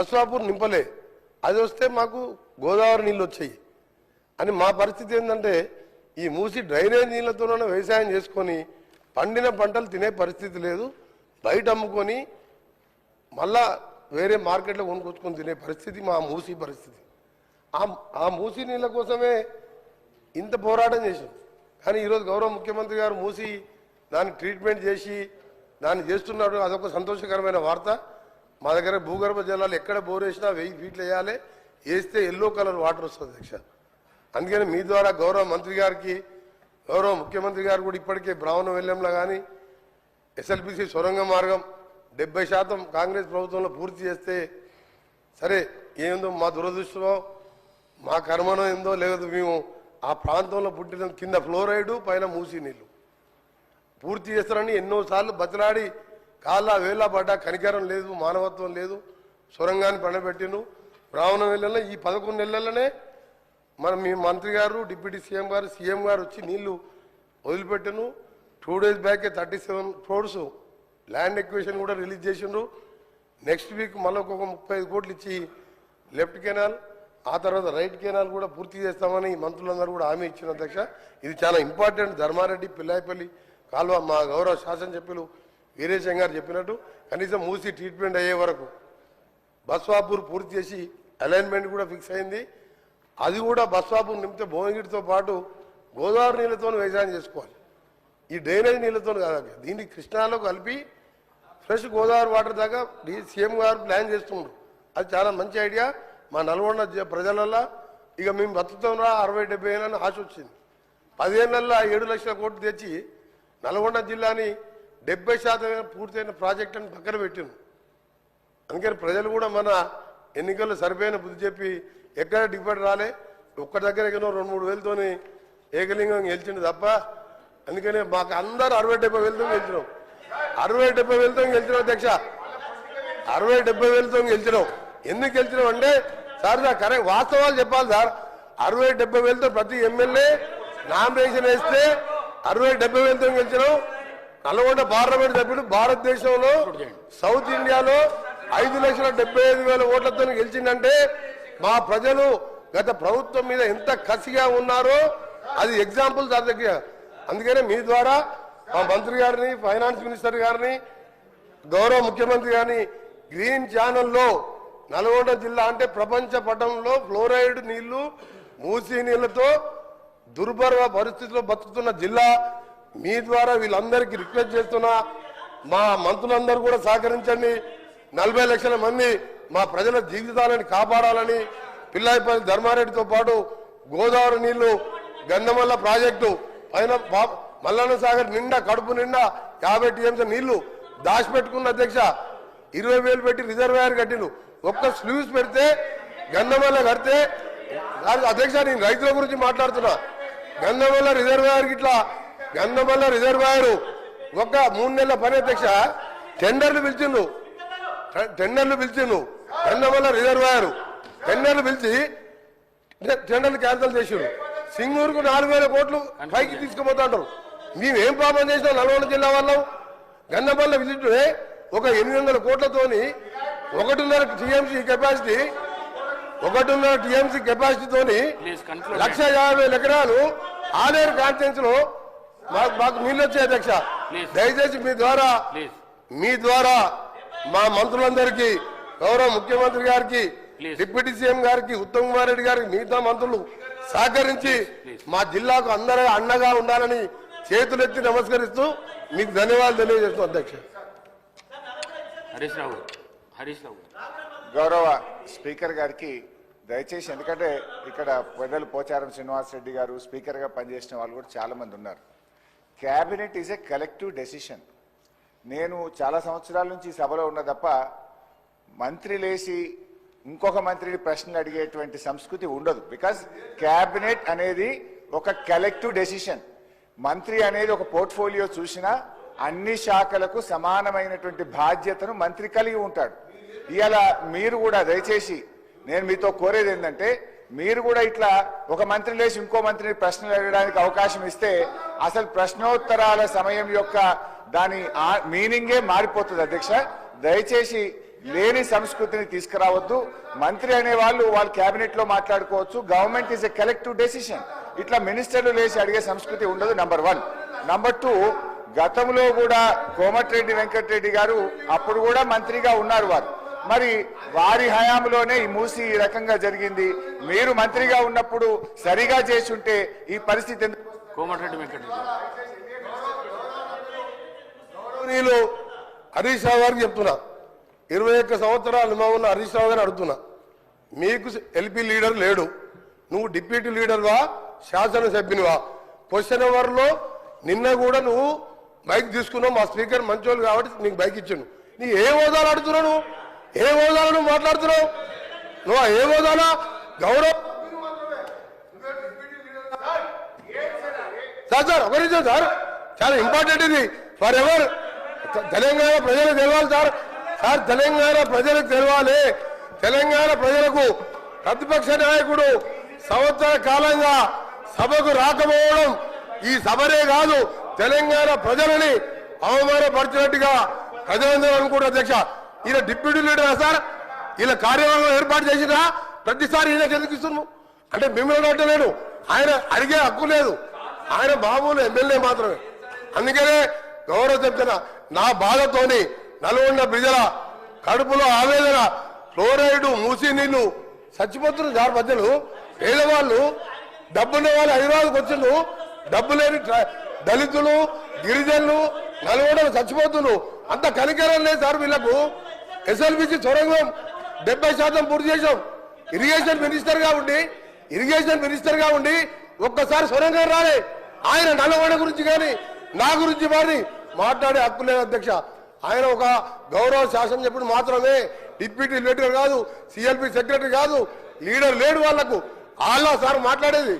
బస్వాపూర్ నింపలే, అది వస్తే మాకు గోదావరి నీళ్ళు వచ్చాయి అని మా పరిస్థితి ఏంటంటే ఈ మూసి డ్రైనేజ్ నీళ్లతోనే వ్యవసాయం చేసుకొని పండిన పంటలు తినే పరిస్థితి లేదు, బయట అమ్ముకొని మళ్ళా వేరే మార్కెట్లో కొనుక్కొచ్చుకొని తినే పరిస్థితి మా మూసి పరిస్థితి. ఆ మూసి నీళ్ళ కోసమే ఇంత పోరాటం చేశాం. కానీ ఈరోజు గౌరవ ముఖ్యమంత్రి గారు మూసి దాన్ని ట్రీట్మెంట్ చేసి దాన్ని చేస్తున్నాడు, అదొక సంతోషకరమైన వార్త. మా దగ్గర భూగర్భ జలాలు ఎక్కడ బోర్ వేసినా 1000 ఫీట్లు వేయాలి, వేస్తే ఎల్లో కలర్ వాటర్ వస్తుంది అధ్యక్ష. అందుకని మీ ద్వారా గౌరవ మంత్రి గారికి, గౌరవ ముఖ్యమంత్రి గారు కూడా ఇప్పటికే బ్రాహ్మణ వెల్లంలో కానీ ఎస్ఎల్బిసి సొరంగ మార్గం 70% కాంగ్రెస్ ప్రభుత్వంలో పూర్తి చేస్తే సరే, ఏందో మా దురదృష్టమో మా కర్మనో ఏందో లేదు, మేము ఆ ప్రాంతంలో పుట్టిన కింద ఫ్లోరైడు పైన మూసి నీళ్ళు పూర్తి చేస్తారని ఎన్నోసార్లు బతిలాడి కాళ్ళ వేళ పడ్డా కనికరం లేదు, మానవత్వం లేదు. సొరంగాన్ని పండబెట్టిను. బ్రాహ్మణ వెల్లంలో ఈ 11 నెలలనే మీ మంత్రి గారు, డిప్యూటీ సీఎం గారు, సీఎం గారు వచ్చి నీళ్లు వదిలిపెట్టను. 2 days బ్యాకే 37 crores ల్యాండ్ ఎక్విజిషన్ కూడా రిలీజ్ చేసిండ్రు. నెక్స్ట్ వీక్ మళ్ళీ ఒక 35 కోట్లు ఇచ్చి లెఫ్ట్ కెనాల్, ఆ తర్వాత రైట్ కెనాల్ కూడా పూర్తి చేస్తామని మంత్రులందరూ కూడా హామీ ఇచ్చిన అధ్యక్ష. ఇది చాలా ఇంపార్టెంట్. ధర్మారెడ్డి, పిల్లాయిపల్లి కాలువ మా గౌరవ శాసనసభ్యులు వీరేశం గారు చెప్పినట్టు కనీసం మూసి ట్రీట్మెంట్ అయ్యే వరకు బస్వాపూర్ పూర్తి చేసి అలైన్మెంట్ కూడా ఫిక్స్ అయింది. అది కూడా బస్వాపూర్ నింపితే భువనగిరితో పాటు గోదావరి నీళ్ళతో వ్యవసాయం చేసుకోవాలి, ఈ డ్రైనేజ్ నీళ్ళతో కాదు. దీన్ని కృష్ణాలో కలిపి ఫ్రెష్ గోదావరి వాటర్ దాకా సీఎం గారు ప్లాన్ చేస్తున్నారు. అది చాలా మంచి ఐడియా. మా నల్గొండ ప్రజలల్లో ఇక మేము బతుకుతాం రా 60-70 ఏళ్ళని ఆశ వచ్చింది. 10 ఏళ్లలో 7 లక్షల కోట్లు తెచ్చి నల్గొండ జిల్లాని 70% పూర్తయిన ప్రాజెక్ట్ అని పక్కన పెట్టింది. అందుకని ప్రజలు కూడా మన ఎన్నికల్లో సరిపోయిన బుద్ధి చెప్పి ఎక్కడ డిబేట్ రాలే, ఒక్క దగ్గర 2-3 వేలతోని ఏకలింగం గెలిచిండు తప్ప. అందుకనే మాకు అందరూ 60-70 వేలతో గెలిచినాం. 60-70 వేలతో గెలిచినాం అధ్యక్ష, 60-70 వేలతో గెలిచినాం. ఎందుకు గెలిచినాం అంటే సార్ కరెక్ట్ వాస్తవాలు చెప్పాలి సార్. 60-70 వేలతో ప్రతి ఎమ్మెల్యే నామినేషన్ వేస్తే 60-70 వేలతో గెలిచినాం. నల్గొండ పార్లమెంట్ సభ్యుడు భారతదేశంలో సౌత్ ఇండియాలో 5,75,000 ఓట్లతో గెలిచిందంటే మా ప్రజలు గత ప్రభుత్వం మీద ఎంత కసిగా ఉన్నారో అది ఎగ్జాంపుల్ సార్ దగ్గర. అందుకనే మీ ద్వారా మా మంత్రి గారిని, ఫైనాన్స్ మినిస్టర్ గారిని, గౌరవ ముఖ్యమంత్రి గారిని గ్రీన్ ఛానల్లో నల్గొండ జిల్లా అంటే ప్రపంచ పటంలో ఫ్లోరైడ్ నీళ్లు, మూసీ నీళ్లతో దుర్భర పరిస్థితిలో బతుకుతున్న జిల్లా. మీ ద్వారా వీళ్ళందరికీ రిక్వెస్ట్ చేస్తున్నా, మా మంత్రులందరూ కూడా సహకరించండి. 40 లక్షల మంది మా ప్రజల జీవితాలను కాపాడాలని పిల్లాయిపల్లి ధర్మారెడ్డితో పాటు గోదావరి నీళ్లు, గంధమల్ల ప్రాజెక్టు పైన మల్లన్న సాగర్ నిండా కడుపు నిండా 50 TMC నీళ్లు దాచిపెట్టుకున్న అధ్యక్ష. 20,000 పెట్టి రిజర్వాయర్ కట్టిను. ఒక్క స్లూస్ పెడితే గంధమల్ల కడితే అధ్యక్ష, నేను రైతుల గురించి మాట్లాడుతున్నా. గంధమల్ల రిజర్వాయర్ ఇట్లా గంధమల్ల రిజర్వాయర్ ఒక 3 నెలల పని అధ్యక్ష. టెండర్లు పిలిచిండు గంధమల్ల రిజర్వాయర్ టెండర్లు పిలిచి టెండర్లు క్యాన్సిల్ చేసిండు. సింగూరుకు 4,000 కోట్లు పైకి తీసుకుపోతుంటారు. మేమేం పాపం చేసినాం నల్గొండ జిల్లా వాళ్ళం? గంధమల్ల విజిట్ ఒక 800 కోట్లతోని 1.5 TMC కెపాసిటీ, 1.5 TMC కెపాసిటీతోని 1,50,000 ఎకరాలు ఆలేరు కాన్స్టిట్యుయెన్సీ లో మాకు నీళ్ళు వచ్చాయి అధ్యక్ష. దయచేసి మీ ద్వారా మా మంత్రులందరికీ, గౌరవ ముఖ్యమంత్రి గారికి, డిప్యూటీ సీఎం గారికి, ఉత్తమ్ కుమార్ రెడ్డి గారికి, మిగతా మంత్రులు సహకరించి మా జిల్లాకు అందరూ అండగా ఉండాలని చేతులెత్తి నమస్కరిస్తూ మీకు ధన్యవాదాలు తెలియజేస్తూ అధ్యక్ష. హరీష్ రావు గౌరవ స్పీకర్ గారికి దయచేసి, ఎందుకంటే ఇక్కడ పెద్దలు పోచారం శ్రీనివాసరెడ్డి గారు స్పీకర్గా పనిచేసిన వాళ్ళు కూడా చాలా మంది ఉన్నారు. Cabinet is a collective decision. నేను చాలా సంవత్సరాల నుంచి సభలో ఉన్న తప్ప మంత్రి లేచి ఇంకొక మంత్రిని ప్రశ్నలు అడిగేటువంటి సంస్కృతి ఉండదు. బికాజ్ క్యాబినెట్ అనేది ఒక కలెక్టివ్ డెసిషన్. మంత్రి అనేది ఒక పోర్ట్ఫోలియో చూసినా అన్ని శాఖలకు సమానమైనటువంటి బాధ్యతను మంత్రి కలిగి ఉంటాడు. ఇవాళ మీరు కూడా దయచేసి నేను మీతో కోరేది ఏంటంటే, మీరు కూడా ఇట్లా ఒక మంత్రి లేచి ఇంకో మంత్రిని ప్రశ్నలు అడగడానికి అవకాశం ఇస్తే అసలు ప్రశ్నోత్తరాల సమయం యొక్క దాని మీనింగే మారిపోతుంది అధ్యక్ష. దయచేసి లేని సంస్కృతిని తీసుకురావద్దు. మంత్రి అనే వాళ్ళు కేబినెట్ లో మాట్లాడుకోవచ్చు. Government is a collective decision. ఇట్లా మినిస్టర్లు లేచి అడిగే సంస్కృతి ఉండదు. నంబర్ 1. నంబర్ 2, గతంలో కూడా కోమటిరెడ్డి వెంకటరెడ్డి గారు అప్పుడు కూడా మంత్రిగా ఉన్నారు వారు. మరి వారి హయాంలోనే ఈ మూసి ఈ రకంగా జరిగింది. మీరు మంత్రిగా ఉన్నప్పుడు సరిగా చేసి ఉంటే ఈ పరిస్థితి ఎందుకు? కోమటిరెడ్డి వెంకటరెడ్డి నేను హరీష్ రావు గారికి చెప్తున్నా, 21 సంవత్సరాల అనుభవం ఉన్న హరీష్ రావు గారిని అడుగుతున్నా, మీకు ఎల్పీ లీడర్ లేడు, నువ్వు డిప్యూటీ లీడర్వా శాసనసభ్యునివా? క్వశ్చన్ అవర్లో నిన్న కూడా నువ్వు బైక్ తీసుకున్నావు, మా స్పీకర్ మంచోళ్ళు కాబట్టి నీకు బైక్ ఇచ్చాను. నీ ఏ హోదాలు అడుగుతున్నావు? నువ్వు ఏ హోదాలో నువ్వు మాట్లాడుతున్నావు? నువ్వు ఏ హోదాలో గౌరవం? సార్ ఒక నిమిషం సార్, చాలా ఇంపార్టెంట్ ఇది ఫర్ ఎవర్. తెలంగాణ ప్రజలకు తెలవాలి సార్. తెలంగాణ ప్రజలకు తెలవాలి. తెలంగాణ ప్రజలకు ప్రతిపక్ష నాయకుడు సంవత్సర కాలంగా సభకు రాకపోవడం ఈ సభనే కాదు, తెలంగాణ ప్రజలని అవమానపరిచినట్టుగా ప్రజలందరూ అనుకుంటారు. అధ్యక్ష, ఈయన డిప్యూటీ లీడర్ సార్, ఇలా కార్యవర్గం ఏర్పాటు చేసినా ప్రతిసారి ఈయనకి ఎందుకు ఇస్తున్నాము అంటే మిమ్మల్ని అంటలేను, ఆయన అడిగే హక్కు లేదు, ఆయన మామూలు ఎమ్మెల్యే మాత్రమే. అందుకనే గౌరవ చెప్తున్నా, నా బాధతోని నల్గొండ ప్రజల కడుపులో ఆవేదన, ఫ్లోరైడ్ మూసి నీళ్లు చచ్చిపోతున్నారు సార్. ప్రజలు పేదవాళ్ళు, డబ్బున్న వాళ్ళు హైదరాబాద్కి వచ్చిండ్రు, డబ్బు లేని దళితులు గిరిజనులు నల్గొండలు చచ్చిపోతున్నారు. అంత కనికరం లేదు సార్ వీళ్లకు. ఎస్ఎల్బిసి సొరంగం 70% పూర్తి చేసాం. ఇరిగేషన్ మినిస్టర్ గా ఉండి ఒక్కసారి సొరంగం రాలే. ఆయన నల్గొండ గురించి కానీ నా గురించి మరి మాట్లాడే హక్కు లేదు అధ్యక్ష. ఆయన ఒక గౌరవ శాసనసభ్యుడు మాత్రమే, డిప్యూటీ లీడర్ కాదు, సిఎల్పి సెక్రటరీ కాదు, లీడర్ లేడు. వాళ్లకు సార్ మాట్లాడేది.